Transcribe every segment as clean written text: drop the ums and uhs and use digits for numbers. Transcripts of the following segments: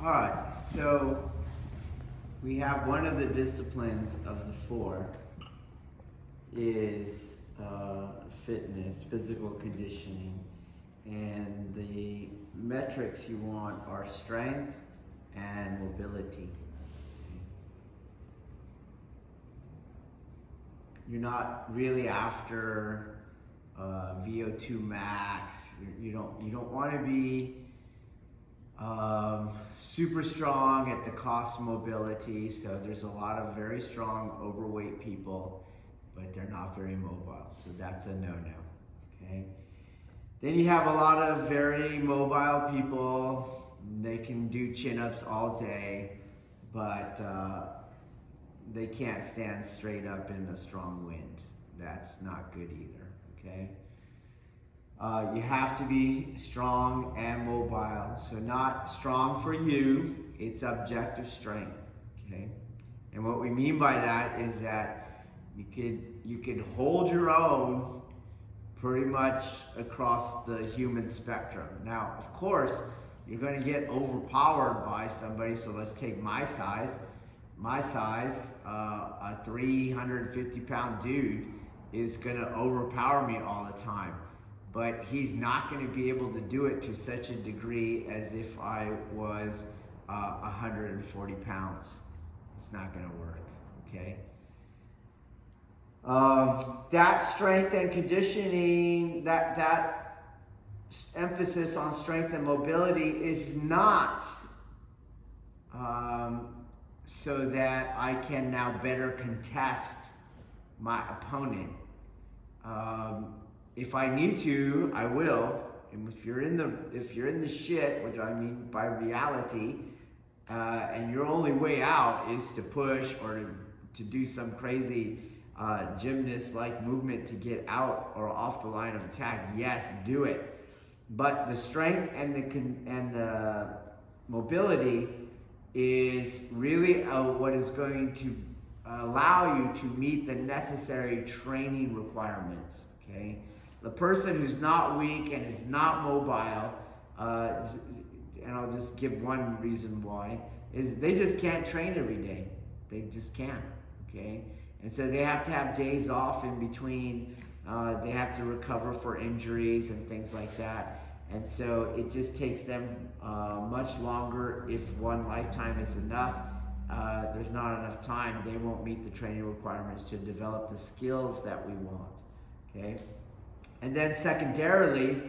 All right, so we have one of the disciplines of the four is fitness, physical conditioning, and the metrics you want are strength and mobility. You're not really after VO2 max. You don't want to be super strong at the cost of mobility. So there's a lot of very strong overweight people, but they're not very mobile. So that's a no-no. Okay. Then you have a lot of very mobile people. They can do chin-ups all day, but they can't stand straight up in a strong wind. That's not good either, okay? You have to be strong and mobile. So not strong for you, it's objective strength, okay? And what we mean by that is that you could hold your own pretty much across the human spectrum. Now, of course, you're gonna get overpowered by somebody, so let's take my size. My size, a 350-pound dude is gonna overpower me all the time, but he's not gonna be able to do it to such a degree as if I was 140 pounds. It's not gonna work, okay? That strength and conditioning, that emphasis on strength and mobility is not so that I can now better contest my opponent. If I need to, I will. And if you're in the shit, which I mean by reality, and your only way out is to push or to do some crazy gymnast-like movement to get out or off the line of attack, yes, do it. But the strength and the mobility is really what is going to allow you to meet the necessary training requirements, okay? The person who's not weak and is not mobile, and I'll just give one reason why, is they just can't train every day. They just can't, okay? And so they have to have days off in between. They have to recover for injuries and things like that. And so it just takes them much longer. If one lifetime is enough, there's not enough time. They won't meet the training requirements to develop the skills that we want, okay? And then secondarily,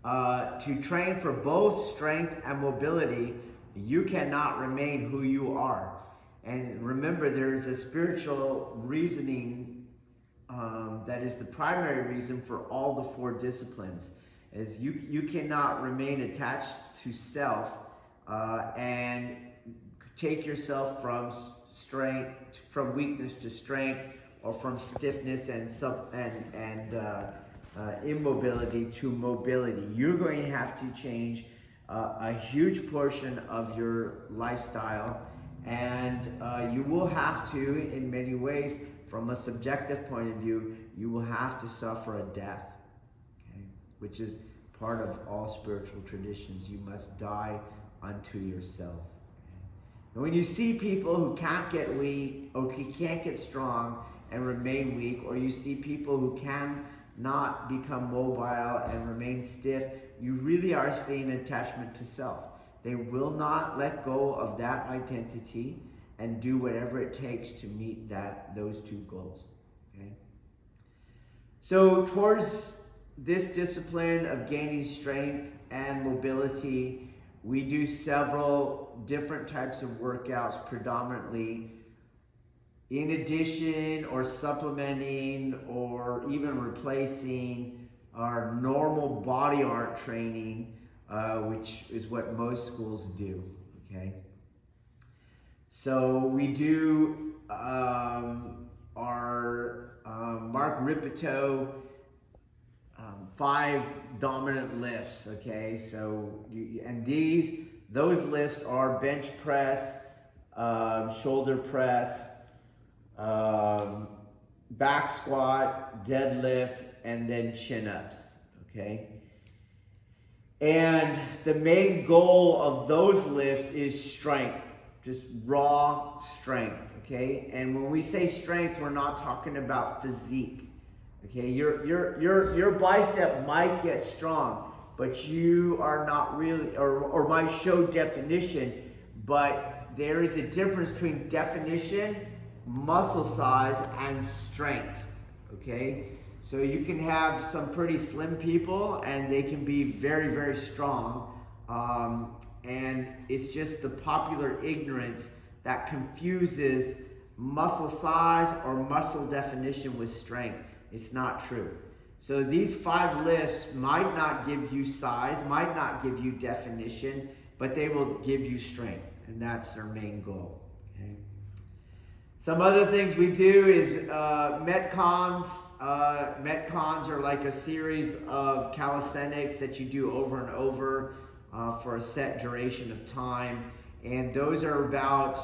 to train for both strength and mobility, you cannot remain who you are. And remember, there is a spiritual reasoning that is the primary reason for all the four disciplines. Is you cannot remain attached to self and take yourself from strength, from weakness to strength, or from stiffness and immobility to mobility. You're going to have to change a huge portion of your lifestyle, and you will have to, in many ways, from a subjective point of view, you will have to suffer a death, okay? Which is part of all spiritual traditions. You must die unto yourself. Okay? And when you see people who can't get weak, or who can't get strong and remain weak, or you see people who cannot become mobile and remain stiff, you really are seeing attachment to self. They will not let go of that identity and do whatever it takes to meet those two goals. Okay? So towards this discipline of gaining strength and mobility, we do several different types of workouts predominantly, in addition or supplementing or even replacing our normal body art training, which is what most schools do, okay? So we do our Mark Ripito 5 dominant lifts, okay? So, those lifts are bench press, shoulder press, back squat, deadlift, and then chin-ups, okay? And the main goal of those lifts is strength, just raw strength, okay? And when we say strength, we're not talking about physique, okay? Your bicep might get strong, but you are not really, or might show definition, but there is a difference between definition, muscle size, and strength, okay? So you can have some pretty slim people and they can be very, very strong. And it's just the popular ignorance that confuses muscle size or muscle definition with strength. It's not true. So these 5 lifts might not give you size, might not give you definition, but they will give you strength. And that's their main goal. Okay? Some other things we do is Metcons. Metcons are like a series of calisthenics that you do over and over for a set duration of time. And those are about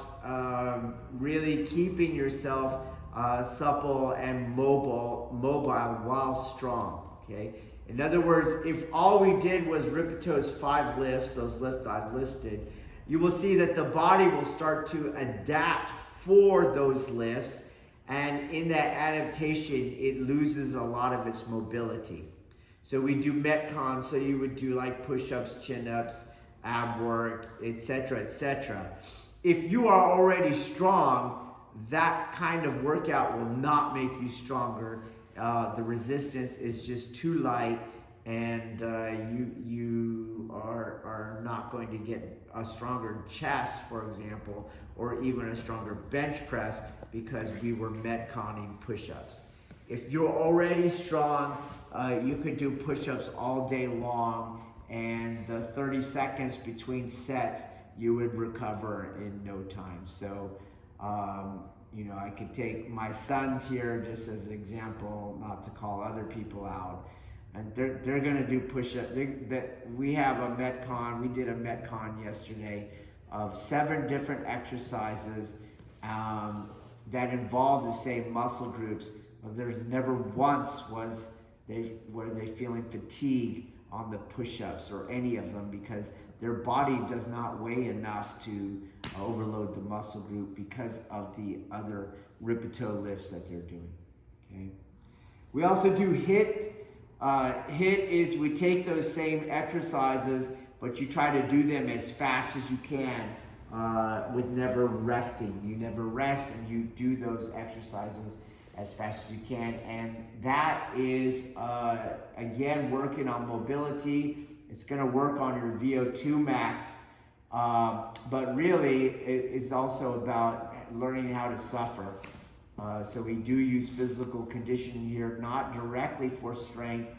really keeping yourself supple and mobile while strong. Okay. In other words, if all we did was Ripeto's 5 lifts, those lifts I've listed, you will see that the body will start to adapt for those lifts, and in that adaptation it loses a lot of its mobility. So we do Metcon, so you would do like push-ups, chin-ups, ab work, etc., etc. If you are already strong, that kind of workout will not make you stronger. The resistance is just too light, and you are not going to get a stronger chest, for example, or even a stronger bench press, because we were Metconning push-ups. If you're already strong, you could do push-ups all day long, and the 30 seconds between sets, you would recover in no time. So, I could take my sons here just as an example, not to call other people out. And they're gonna do push-up. We have a Metcon, we did a Metcon yesterday of 7 different exercises that involve the same muscle groups. But there's never once were they feeling fatigue on the push-ups or any of them, because their body does not weigh enough to overload the muscle group because of the other Ripeto lifts that they're doing. Okay. We also do HIIT. HIIT is we take those same exercises, but you try to do them as fast as you can with never resting. You never rest, and you do those exercises as fast as you can. And that is, again, working on mobility. It's going to work on your VO2 max. But really, it's also about learning how to suffer. So we do use physical conditioning here, not directly for strength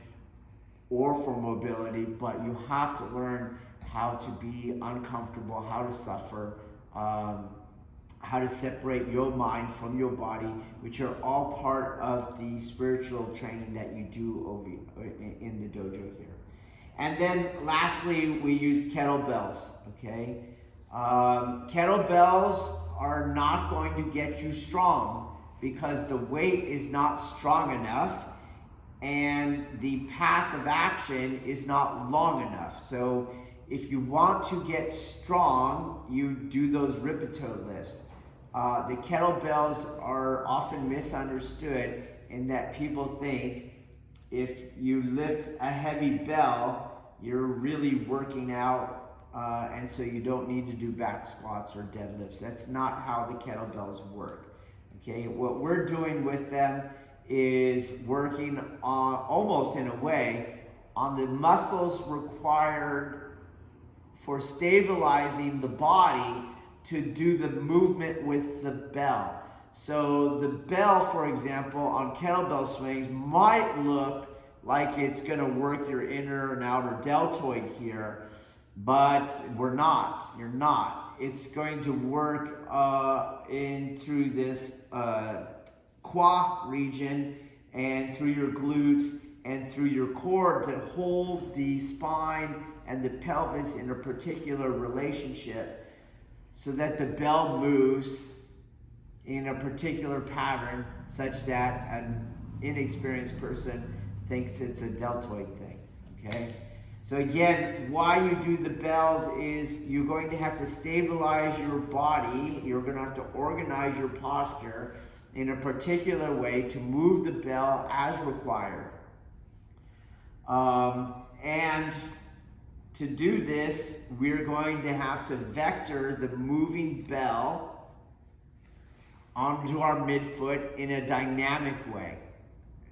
or for mobility, but you have to learn how to be uncomfortable, how to suffer, how to separate your mind from your body, which are all part of the spiritual training that you do over in the dojo here. And then lastly, we use kettlebells, okay? Kettlebells are not going to get you strong because the weight is not strong enough and the path of action is not long enough. So if you want to get strong, you do those Ripeto lifts. The kettlebells are often misunderstood in that people think if you lift a heavy bell, you're really working out, and so you don't need to do back squats or deadlifts. That's not how the kettlebells work. Okay, what we're doing with them is working on, almost in a way, on the muscles required for stabilizing the body to do the movement with the bell. So the bell, for example, on kettlebell swings might look like it's going to work your inner and outer deltoid here, but we're not. You're not. It's going to work in through this quad region and through your glutes and through your core to hold the spine and the pelvis in a particular relationship so that the bell moves in a particular pattern such that an inexperienced person thinks it's a deltoid thing, okay? So again, why you do the bells is you're going to have to stabilize your body. You're going to have to organize your posture in a particular way to move the bell as required. And to do this, we're going to have to vector the moving bell onto our midfoot in a dynamic way.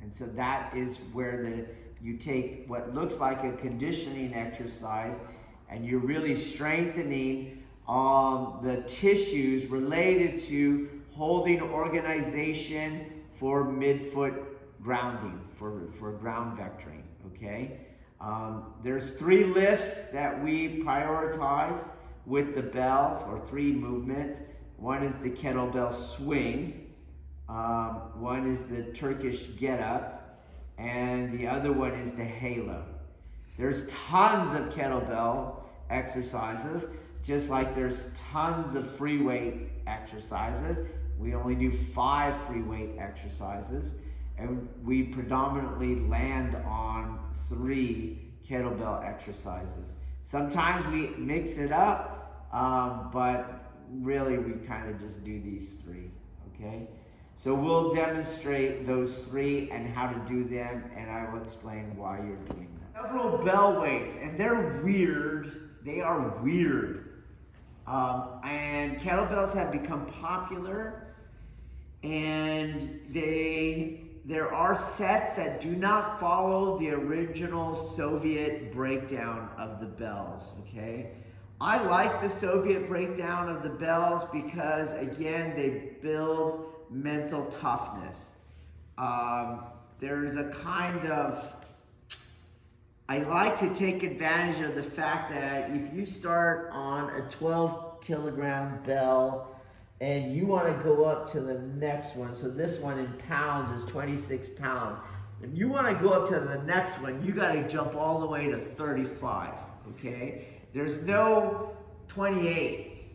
And so that is where you take what looks like a conditioning exercise and you're really strengthening the tissues related to holding organization for midfoot grounding, for ground vectoring, okay? There's 3 lifts that we prioritize with the bells, or 3 movements. One is the kettlebell swing, one is the Turkish get up, and the other one is the halo. There's tons of kettlebell exercises, just like there's tons of free weight exercises. We only do 5 free weight exercises, and we predominantly land on 3 kettlebell exercises. Sometimes we mix it up, but really we kind of just do these 3, okay? So we'll demonstrate those 3 and how to do them, and I will explain why you're doing them. Several bell weights, and they're weird. They are weird. And kettlebells have become popular, and there are sets that do not follow the original Soviet breakdown of the bells, okay? I like the Soviet breakdown of the bells because, again, they build mental toughness. There's a kind of, I like to take advantage of the fact that if you start on a 12 kilogram bell and you want to go up to the next one, so this one in pounds is 26 pounds. If you want to go up to the next one, you got to jump all the way to 35, okay? There's no 28,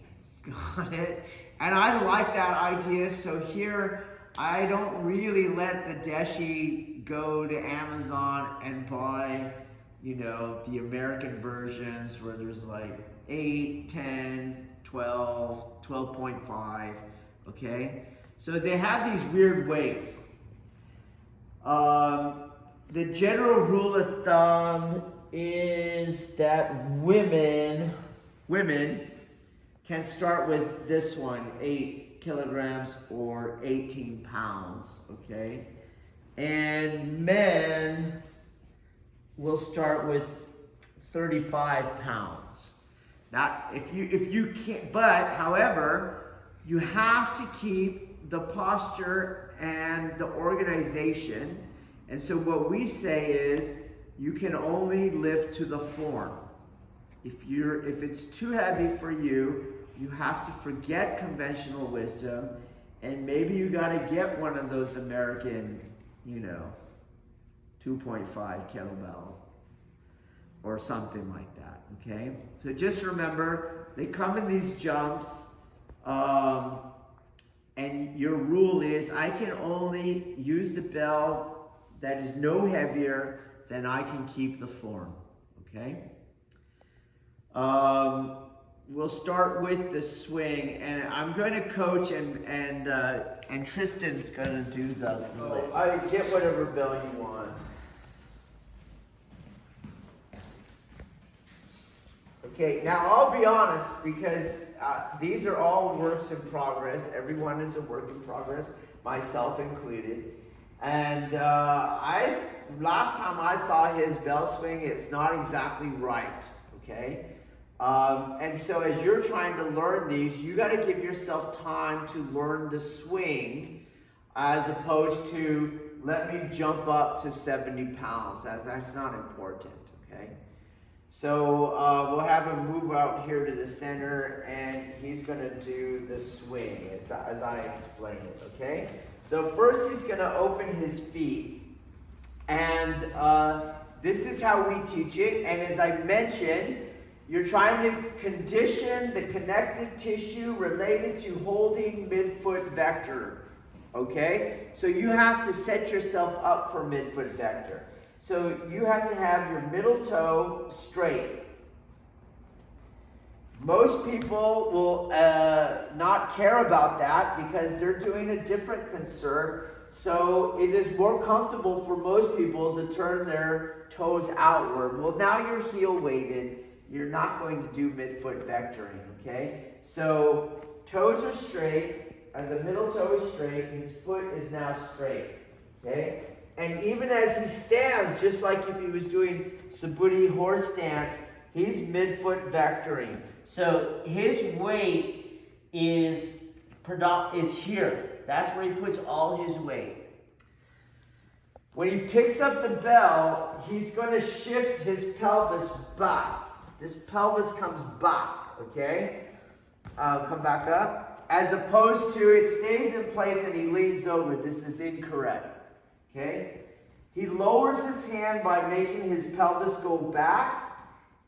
got it? And I like that idea, so here I don't really let the deshi go to Amazon and buy, you know, the American versions where there's like 8, 10, 12, 12.5, okay? So they have these weird weights. The general rule of thumb is that women can start with this one, 8 kilograms or 18 pounds, okay? And men will start with 35 pounds. Now, if you can't, but however, you have to keep the posture and the organization. And so what we say is, you can only lift to the form. If it's too heavy for you, you have to forget conventional wisdom, and maybe you got to get one of those American, 2.5 kettlebell or something like that, okay? So just remember, they come in these jumps, and your rule is, I can only use the bell that is no heavier than I can keep the form, okay? We'll start with the swing, and I'm going to coach, and Tristan's going to do the lift. I get whatever bell you want. Okay, now I'll be honest, because these are all works in progress. Everyone is a work in progress, myself included. And last time I saw his bell swing, it's not exactly right, okay? And so as you're trying to learn these, you got to give yourself time to learn the swing, as opposed to, let me jump up to 70 pounds. That's not important, okay? So we'll have him move out here to the center, and he's going to do the swing as I explain it, okay? So first he's going to open his feet, and this is how we teach it. And as I mentioned, you're trying to condition the connective tissue related to holding midfoot vector, okay? So you have to set yourself up for midfoot vector. So you have to have your middle toe straight. Most people will not care about that because they're doing a different concern. So it is more comfortable for most people to turn their toes outward. Well, now you're heel weighted. You're not going to do midfoot vectoring, okay? So toes are straight, and the middle toe is straight. His foot is now straight, okay? And even as he stands, just like if he was doing Subudhi horse stance, he's midfoot vectoring. So his weight is here. That's where he puts all his weight. When he picks up the bell, he's going to shift his pelvis back. This pelvis comes back, okay? Come back up. As opposed to it stays in place and he leans over. This is incorrect, okay? He lowers his hand by making his pelvis go back,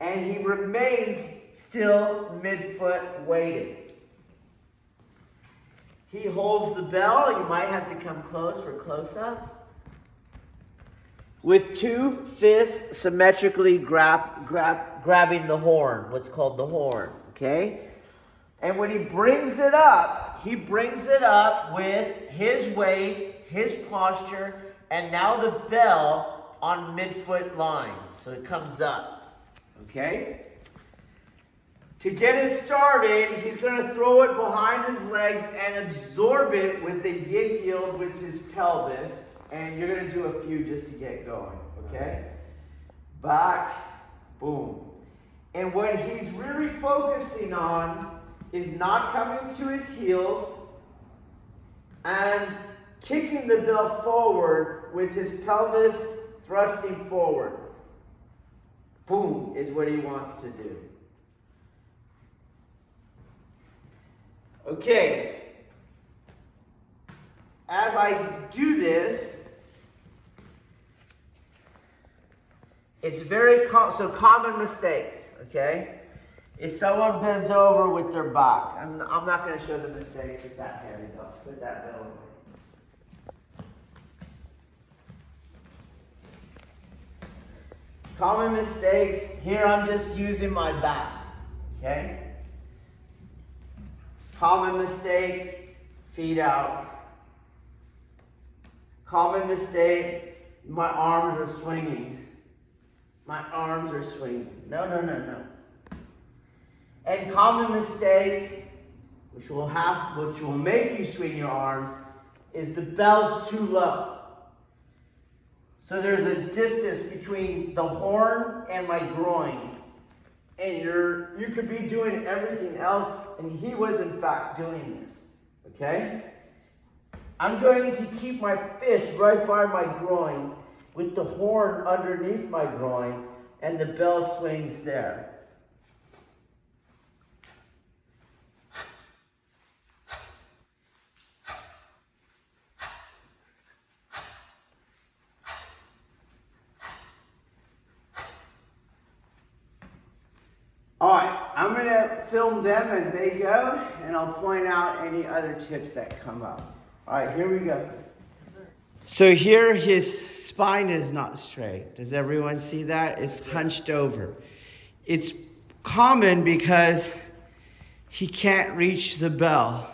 and he remains still midfoot weighted. He holds the bell. You might have to come close for close-ups. With two fists symmetrically grabbing the horn, what's called the horn, okay? And when he brings it up with his weight, his posture, and now the bell on midfoot line. So it comes up, okay? To get it started, he's going to throw it behind his legs and absorb it with the yin heel with his pelvis. And you're going to do a few just to get going, okay? Back, boom. And what he's really focusing on is not coming to his heels and kicking the bell forward with his pelvis thrusting forward. Boom is what he wants to do. Okay. As I do this, it's very common mistakes, okay? If someone bends over with their back, I'm not going to show the mistakes with that heavy though. Put that bell away. Common mistakes. Here I'm just using my back, okay? Common mistake, feet out. Common mistake, my arms are swinging. My arms are swinging. No. And common mistake, which will make you swing your arms, is the bell's too low. So there's a distance between the horn and my groin. And you could be doing everything else, and he was in fact doing this. Okay? I'm going to keep my fist right by my groin with the horn underneath my groin, and the bell swings there. All right, I'm going to film them as they go, and I'll point out any other tips that come up. All right, here we go. So here his spine is not straight. Does everyone see that? It's hunched over. It's common because he can't reach the bell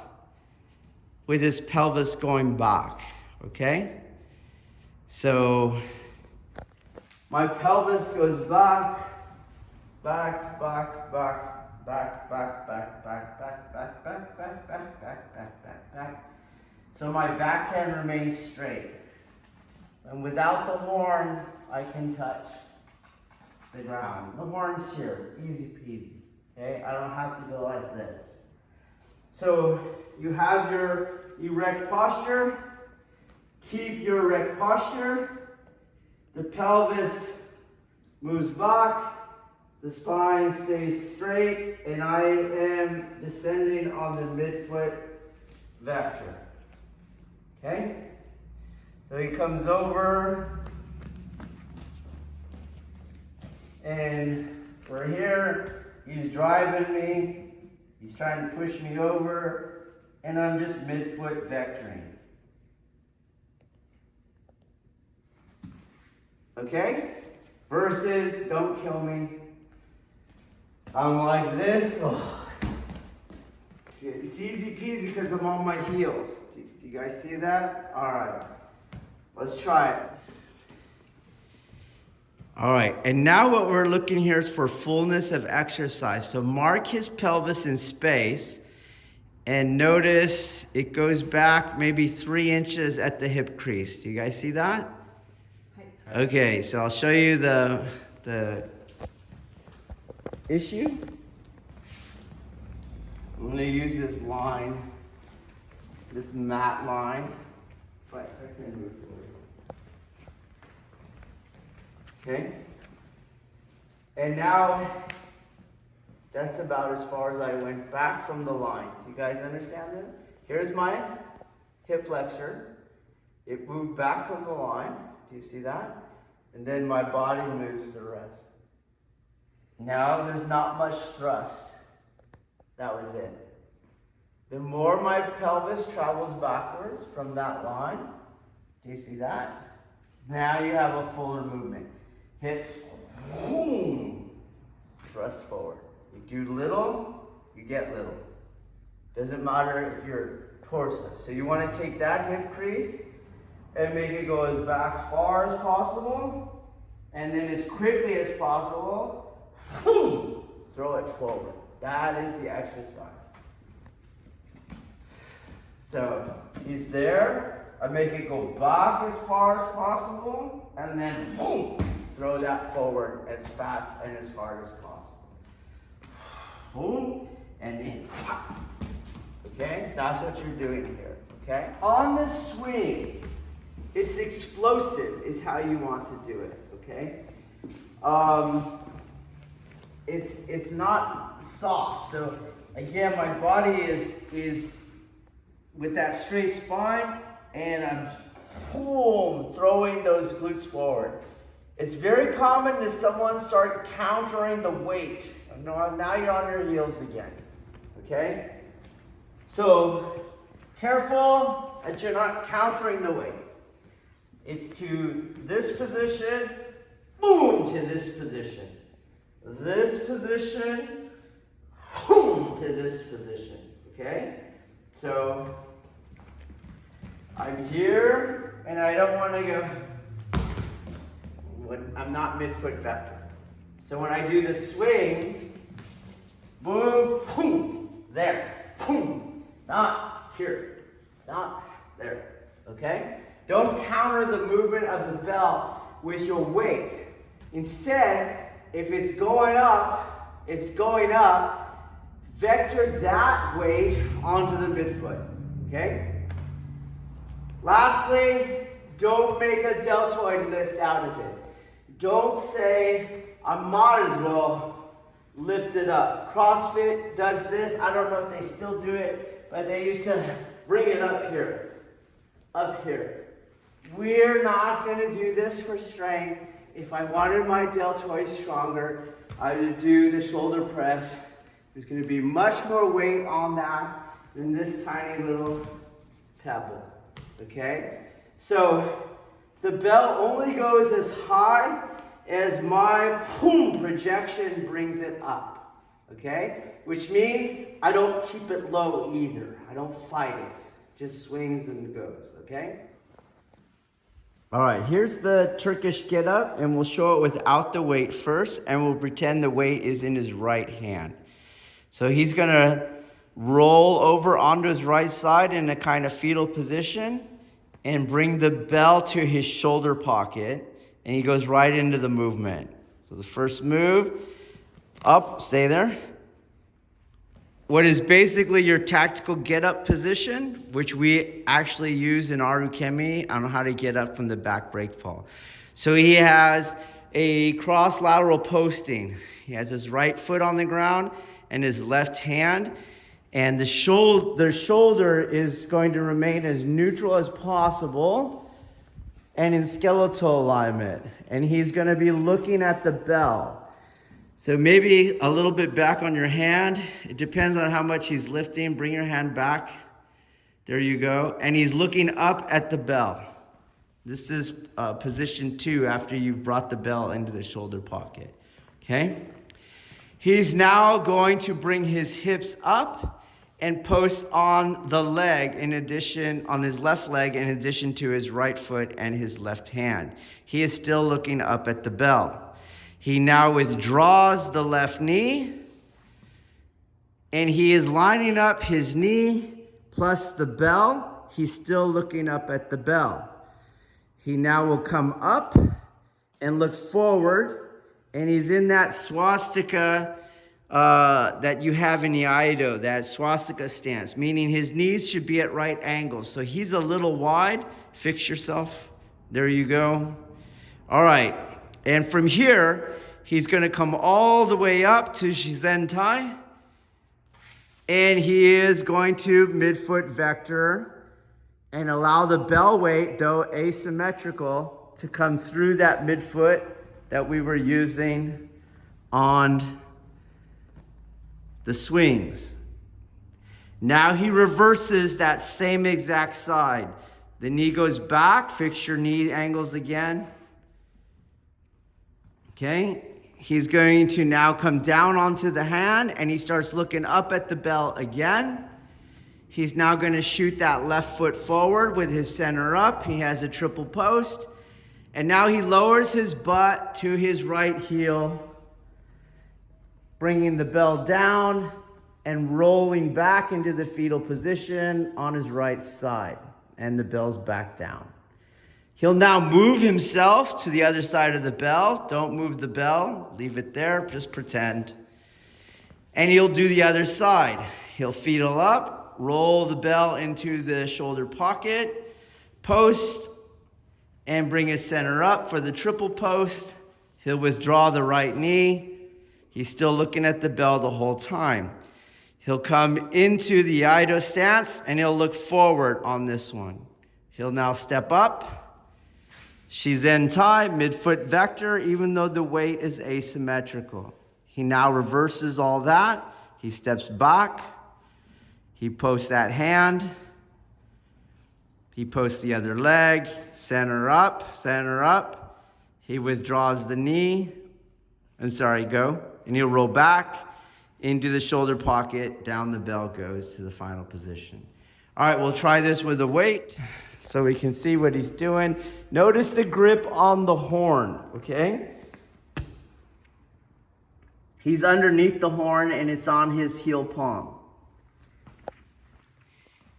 with his pelvis going back, okay? So my pelvis goes back. So my backhand remains straight. And without the horn, I can touch the ground. The horn's here, easy peasy. Okay, I don't have to go like this. So you have your erect posture. Keep your erect posture. The pelvis moves back. The spine stays straight, and I am descending on the midfoot vector. Okay? So he comes over, and we're here. He's driving me. He's trying to push me over, and I'm just midfoot vectoring. Okay? Versus, don't kill me. I'm like this. Oh. It's easy peasy because I'm on my heels. Do you guys see that? All right. Let's try it. All right, and now what we're looking here is for fullness of exercise. So mark his pelvis in space and notice it goes back maybe 3 inches at the hip crease. Do you guys see that? Okay, so I'll show you the issue. I'm gonna use this line, this mat line. But I can move forward. Okay? And now, that's about as far as I went back from the line. Do you guys understand this? Here's my hip flexor. It moved back from the line. Do you see that? And then my body moves the rest. Now there's not much thrust. That was it. The more my pelvis travels backwards from that line, do you see that? Now you have a fuller movement. Hips, boom, thrust forward. You do little, you get little. Doesn't matter if you're torso. So you want to take that hip crease and make it go as back far as possible, and then as quickly as possible, boom, throw it forward. That is the exercise. So he's there. I make it go back as far as possible, and then boom, throw that forward as fast and as hard as possible. Boom, and then pop. Okay, that's what you're doing here. Okay, on the swing, it's explosive is how you want to do it. Okay, it's not soft. So again, my body is with that straight spine, and I'm boom, throwing those glutes forward. It's very common to someone start countering the weight. Now you're on your heels again. Okay? So careful that you're not countering the weight. It's to this position, boom, to this position. This position, boom, to this position. Okay? So I'm here, and I don't want to go, I'm not mid-foot vector. So when I do the swing, boom, boom, there, boom, not here, not there, okay? Don't counter the movement of the belt with your weight. Instead, if it's going up, vector that weight onto the midfoot, okay? Lastly, don't make a deltoid lift out of it. Don't say, I might as well lift it up. CrossFit does this. I don't know if they still do it, but they used to bring it up here. Up here. We're not going to do this for strength. If I wanted my deltoid stronger, I would do the shoulder press. There's going to be much more weight on that than this tiny little pebble. Okay? So the belt only goes as high as my boom projection brings it up. Okay? Which means I don't keep it low either. I don't fight it. It just swings and goes. Okay? All right, here's the Turkish get up, and we'll show it without the weight first, and we'll pretend the weight is in his right hand. So he's gonna roll over onto his right side in a kind of fetal position and bring the bell to his shoulder pocket, and he goes right into the movement. So the first move, up, stay there. What is basically your tactical get-up position, which we actually use in Arukemi on how to get up from the back break fall. So he has a cross lateral posting. He has his right foot on the ground and his left hand, and the shoulder is going to remain as neutral as possible and in skeletal alignment. And he's going to be looking at the bell. So maybe a little bit back on your hand. It depends on how much he's lifting. Bring your hand back. There you go. And he's looking up at the bell. This is position 2 after you've brought the bell into the shoulder pocket. Okay? He's now going to bring his hips up and post on the leg on his left leg, in addition to his right foot and his left hand. He is still looking up at the bell. He now withdraws the left knee, and he is lining up his knee plus the bell. He's still looking up at the bell. He now will come up and look forward, and he's in that swastika that you have in the Aikido, that swastika stance, meaning his knees should be at right angles. So he's a little wide. Fix yourself. There you go. All right. And from here, he's going to come all the way up to Shizen Tai. And he is going to midfoot vector and allow the bell weight, though asymmetrical, to come through that midfoot that we were using on the swings. Now he reverses that same exact side. The knee goes back. Fix your knee angles again. Okay. He's going to now come down onto the hand, and he starts looking up at the bell again. He's now going to shoot that left foot forward with his center up. He has a triple post. And now he lowers his butt to his right heel, bringing the bell down and rolling back into the fetal position on his right side. And the bell's back down. He'll now move himself to the other side of the bell. Don't move the bell. Leave it there. Just pretend. And he'll do the other side. He'll fetal up, roll the bell into the shoulder pocket, post, and bring his center up for the triple post. He'll withdraw the right knee. He's still looking at the bell the whole time. He'll come into the Aikido stance, and he'll look forward on this one. He'll now step up. Shizen Tai, midfoot vector, even though the weight is asymmetrical. He now reverses all that. He steps back. He posts that hand. He posts the other leg. Center up, center up. He withdraws the knee. Go. And he'll roll back into the shoulder pocket. Down the bell goes to the final position. All right, we'll try this with a weight so we can see what he's doing. Notice the grip on the horn, okay? He's underneath the horn, and it's on his heel palm.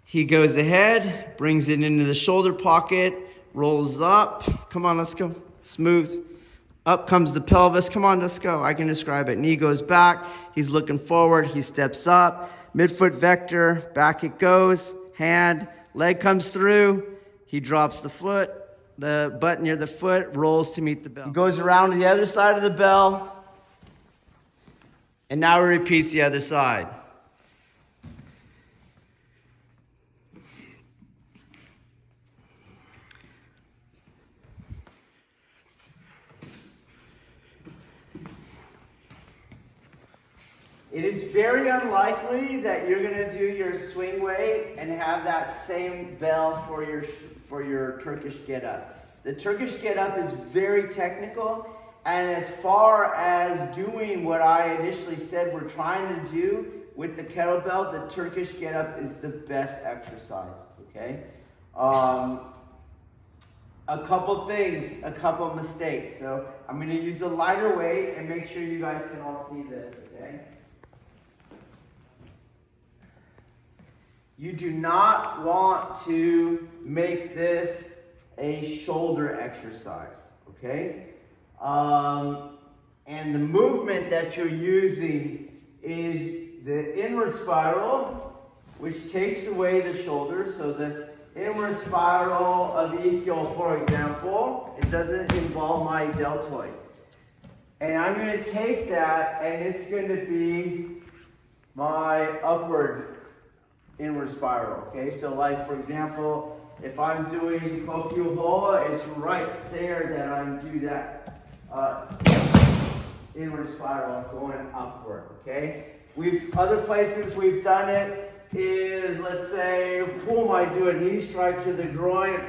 He goes ahead, brings it into the shoulder pocket, rolls up. Come on, let's go. Smooth. Up comes the pelvis. Come on, let's go. I can describe it. Knee goes back. He's looking forward. He steps up. Midfoot vector. Back it goes. Hand. Leg comes through. He drops the foot. The butt near the foot rolls to meet the bell. He goes around to the other side of the bell. And now he repeats the other side. It is very unlikely that you're going to do your swing weight and have that same bell for your Turkish get-up. The Turkish get-up is very technical, and as far as doing what I initially said we're trying to do with the kettlebell, the Turkish get-up is the best exercise, okay? A couple things, a couple mistakes. So I'm going to use a lighter weight and make sure you guys can all see this, okay? You do not want to make this a shoulder exercise, okay? And the movement that you're using is the inward spiral, which takes away the shoulder. So the inward spiral of Ikkyo, for example, it doesn't involve my deltoid. And I'm going to take that, and it's going to be my upward inward spiral, okay? So like, for example, if I'm doing Kokyu Hoa, it's right there that I'm do that inward spiral going upward, okay? Other places we've done it is, let's say, boom, I do a knee strike to the groin,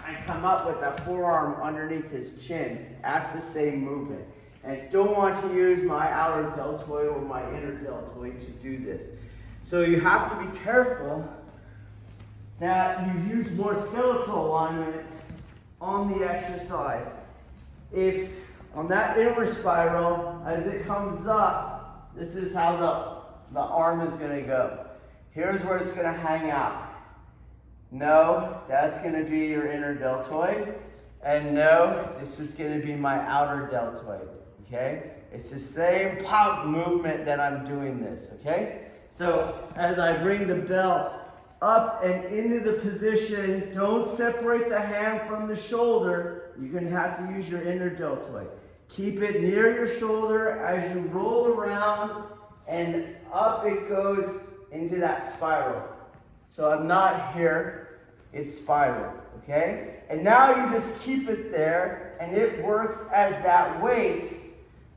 I come up with that forearm underneath his chin. That's the same movement. And I don't want to use my outer deltoid or my inner deltoid to do this. So you have to be careful that you use more skeletal alignment on the exercise. If on that inward spiral, as it comes up, this is how the arm is going to go. Here's where it's going to hang out. No, that's going to be your inner deltoid. And no, this is going to be my outer deltoid. Okay? It's the same pop movement that I'm doing this. Okay? So as I bring the belt up and into the position, don't separate the hand from the shoulder. You're going to have to use your inner deltoid. Keep it near your shoulder as you roll around, and up it goes into that spiral. So I'm not here, it's spiraled, okay? And now you just keep it there, and it works as that weight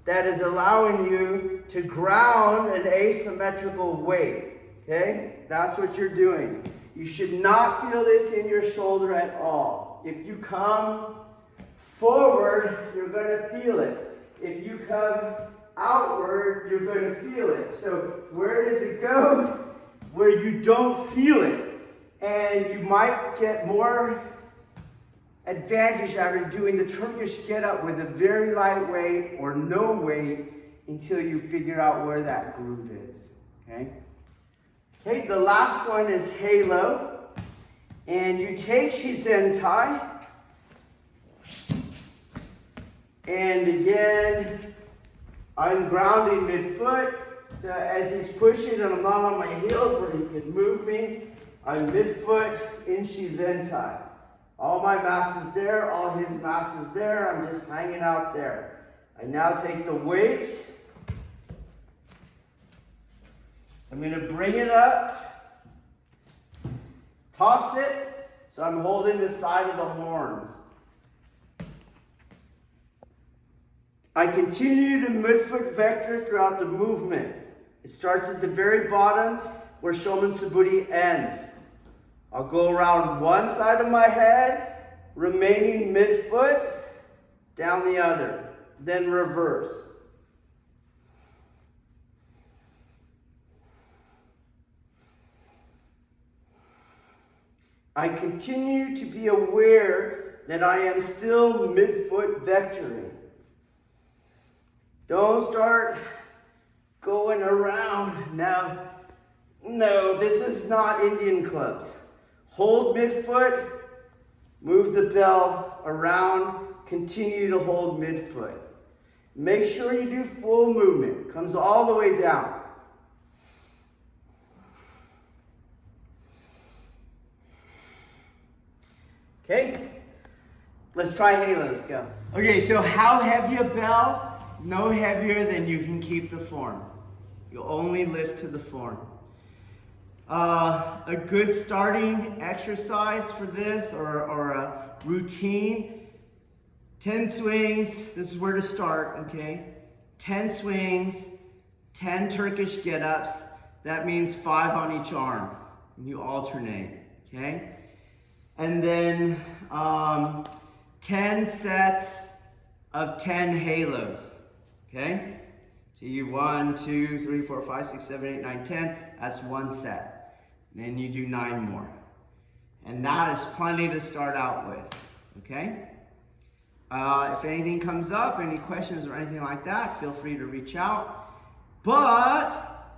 that is allowing you to ground an asymmetrical weight, okay? That's what you're doing. You should not feel this in your shoulder at all. If you come forward, you're going to feel it. If you come outward, you're going to feel it. So where does it go? Where you don't feel it. And you might get more advantage out of doing the Turkish get-up with a very light weight or no weight until you figure out where that groove is. Okay? Okay, the last one is halo. And you take Shizentai. And again, I'm grounding midfoot. So as he's pushing and I'm not on my heels where he can move me, I'm midfoot in Shizentai. All my mass is there, all his mass is there, I'm just hanging out there. I now take the weight. I'm going to bring it up, toss it, so I'm holding the side of the horn. I continue to midfoot vector throughout the movement. It starts at the very bottom where Shomen Suburi ends. I'll go around one side of my head, remaining midfoot, down the other, then reverse. I continue to be aware that I am still midfoot vectoring. Don't start going around. Now, no, this is not Indian clubs. Hold midfoot, move the bell around, continue to hold midfoot. Make sure you do full movement. Comes all the way down. Okay, let's try halos, go. Okay, so how heavy a bell? No heavier than you can keep the form. You'll only lift to the form. A good starting exercise for this or a routine, 10 swings, this is where to start, okay? 10 swings, 10 Turkish get-ups, that means 5 on each arm. You alternate, okay? And then 10 sets of 10 halos, okay? So you 1, 2, 3, 4, 5, 6, 7, 8, 9, 10, that's one set. Then you do 9 more. And that is plenty to start out with, okay? If anything comes up, any questions or anything like that, feel free to reach out. But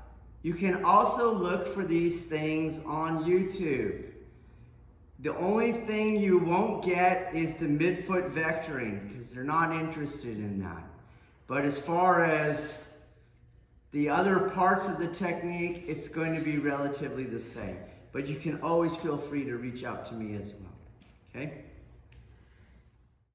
you can also look for these things on YouTube. The only thing you won't get is the midfoot vectoring because they're not interested in that. But as far as the other parts of the technique, it's going to be relatively the same. But you can always feel free to reach out to me as well. Okay?